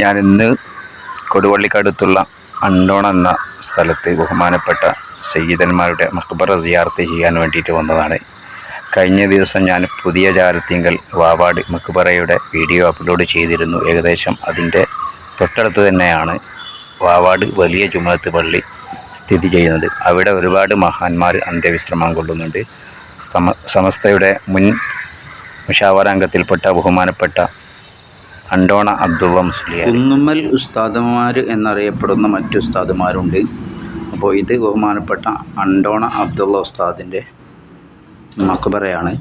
ഞാനിന്ന് കൊടുവള്ളിക്കടുത്തുള്ള അണ്ടോണ എന്ന സ്ഥലത്ത് ബഹുമാനപ്പെട്ട സയ്യിദന്മാരുടെ മഖ്ബറ സിയാറത്ത് ചെയ്യാൻ വേണ്ടിയിട്ട് വന്നതാണ്. കഴിഞ്ഞ ദിവസം ഞാൻ പുതിയ ജാരത്തിങ്കൽ വാവാട് മഖ്ബറയുടെ വീഡിയോ അപ്ലോഡ് ചെയ്തിരുന്നു. ഏകദേശം അതിൻ്റെ തൊട്ടടുത്ത് തന്നെയാണ് വാവാട് വലിയ ജുമുഅത്ത് പള്ളി സ്ഥിതി ചെയ്യുന്നത്. അവിടെ ഒരുപാട് മഹാന്മാർ അന്ത്യവിശ്രമം കൊള്ളുന്നുണ്ട്. സമസ്തയുടെ മുൻ മുഷാവറാംഗത്തിൽപ്പെട്ട ബഹുമാനപ്പെട്ട അണ്ടോണ അബ്ദുള്ള മുസ്ലിയാർ, കുന്നുമ്മൽ ഉസ്താദുമാർ എന്നറിയപ്പെടുന്ന മറ്റു ഉസ്താദുമാരുണ്ട്. അപ്പോൾ ഇത് ബഹുമാനപ്പെട്ട അണ്ടോണ അബ്ദുള്ള ഉസ്താദിൻ്റെ മഖ്ബറയാണ്.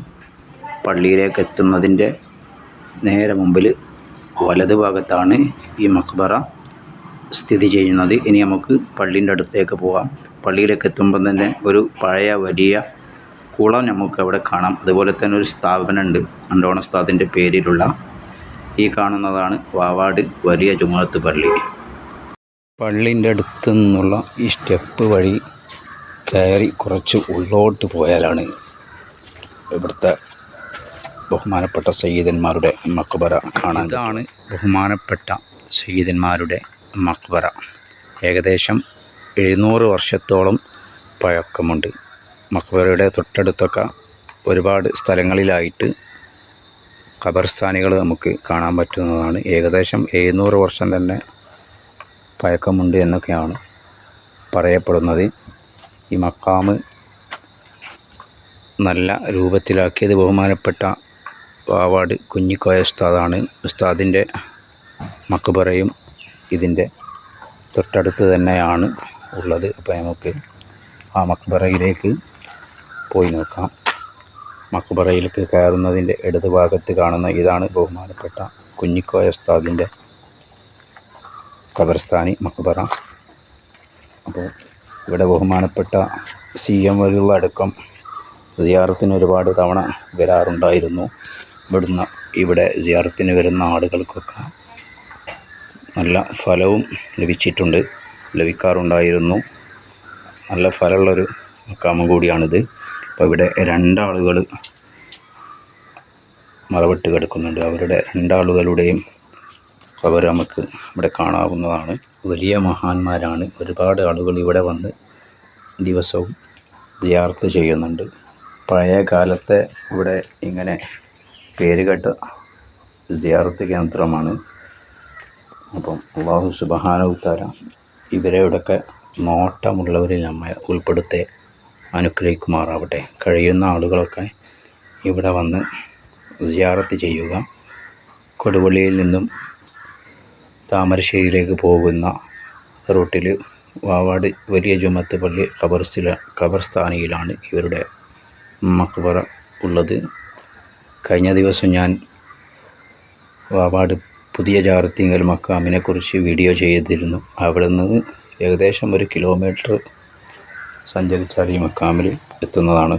പള്ളിയിലേക്ക് എത്തുന്നതിൻ്റെ നേരെ മുമ്പിൽ വലതു ഭാഗത്താണ് ഈ മഖ്ബറ സ്ഥിതി ചെയ്യുന്നത്. ഇനി നമുക്ക് പള്ളീൻ്റെ അടുത്തേക്ക് പോകാം. പള്ളിയിലേക്ക് എത്തുമ്പോൾ തന്നെ ഒരു പഴയ വലിയ കുളം നമുക്ക് അവിടെ കാണാം. അതുപോലെ തന്നെ ഒരു സ്ഥാപനമുണ്ട് അണ്ടോണ ഉസ്താദിൻ്റെ പേരിലുള്ള. ഈ കാണുന്നതാണ് വാവാട് വലിയ ജുമുഅത്ത് പള്ളി. പള്ളിൻ്റെ അടുത്ത് നിന്നുള്ള ഈ സ്റ്റെപ്പ് വഴി കയറി കുറച്ച് ഉള്ളോട്ട് പോയാലാണ് ഇവിടുത്തെ ബഹുമാനപ്പെട്ട സയ്യിദന്മാരുടെ മഖ്ബറ കാണാൻ. ഇതാണ് ബഹുമാനപ്പെട്ട സയ്യിദന്മാരുടെ മഖ്ബറ. ഏകദേശം 700 വർഷത്തോളം പഴക്കമുണ്ട്. മഖ്ബറയുടെ തൊട്ടടുത്തൊക്കെ ഒരുപാട് സ്ഥലങ്ങളിലായിട്ട് ഖബർസ്ഥാനികൾ നമുക്ക് കാണാൻ പറ്റുന്നതാണ്. ഏകദേശം 700 വർഷം തന്നെ പഴക്കമുണ്ട് എന്നൊക്കെയാണ് പറയപ്പെടുന്നത്. ഈ മക്കാമ് നല്ല രൂപത്തിലാക്കിയത് ബഹുമാനപ്പെട്ട വാവാട് കുഞ്ഞിക്കോയ ഉസ്താദാണ്. ഉസ്താദിൻ്റെ മഖ്ബറയും ഇതിൻ്റെ തൊട്ടടുത്ത് തന്നെയാണ് ഉള്ളത്. അപ്പോൾ നമുക്ക് ആ മഖ്ബറയിലേക്ക് പോയി നോക്കാം. മഖ്ബറയിലേക്ക് കയറുന്നതിൻ്റെ ഇടത് ഭാഗത്ത് കാണുന്ന ഇതാണ് ബഹുമാനപ്പെട്ട കുഞ്ഞിക്കോയ ഉസ്താദിൻ്റെ ഖബർസ്ഥാനി മഖ്ബറ. അപ്പോൾ ഇവിടെ ബഹുമാനപ്പെട്ട CM വലിയുള്ള അടക്കം സിയാറത്തിന് ഒരുപാട് തവണ വരാറുണ്ടായിരുന്നു. ഇവിടെ സിയാറത്തിന് വരുന്ന ആളുകൾക്കൊക്കെ നല്ല ഫലവും ലഭിക്കാറുണ്ടായിരുന്നു. നല്ല ഫലമുള്ളൊരു മക്കാമും കൂടിയാണിത്. അപ്പോൾ ഇവിടെ 2 ആളുകൾ മറവിട്ട് കിടക്കുന്നുണ്ട്. അവരുടെ 2 ആളുകളുടെയും ഖബർ നമുക്ക് ഇവിടെ കാണാവുന്നതാണ്. വലിയ മഹാന്മാരാണ്. ഒരുപാട് ആളുകൾ ഇവിടെ വന്ന് ദിവസവും സിയാറത്ത് ചെയ്യുന്നുണ്ട്. പഴയ കാലത്തെ ഇവിടെ ഇങ്ങനെ പേരുകെട്ട സിയാറത്ത് കേന്ദ്രമാണ്. അപ്പം അല്ലാഹു സുബ്ഹാനഹു തആല ഇവരെയൊക്കെ നോട്ടമുള്ളവരിൽ നമ്മെ ഉൾപ്പെടുത്തി അനുഗ്രഹിക്കുമാറാവട്ടെ. കഴിയുന്ന ആളുകളൊക്കെ ഇവിടെ വന്ന് സിയാറത്ത് ചെയ്യുക. കൊടുവള്ളിയിൽ നിന്നും താമരശ്ശേരിയിലേക്ക് പോകുന്ന റൂട്ടിൽ വാവാട് വലിയ ജുമുഅത്ത് പള്ളി ഖബർസ്ഥാനിയിലാണ് ഇവരുടെ മഖ്ബറ ഉള്ളത്. കഴിഞ്ഞ ദിവസം ഞാൻ വാവാട് പുതിയ ജാറത്തിങ്കൽ മക്കാമിനെക്കുറിച്ച് വീഡിയോ ചെയ്തിരുന്നു. അവിടെ നിന്ന് ഏകദേശം 1 കിലോമീറ്റർ സഞ്ചരിച്ചാൽ ഈ മക്കാമിൽ എത്തുന്നതാണ്.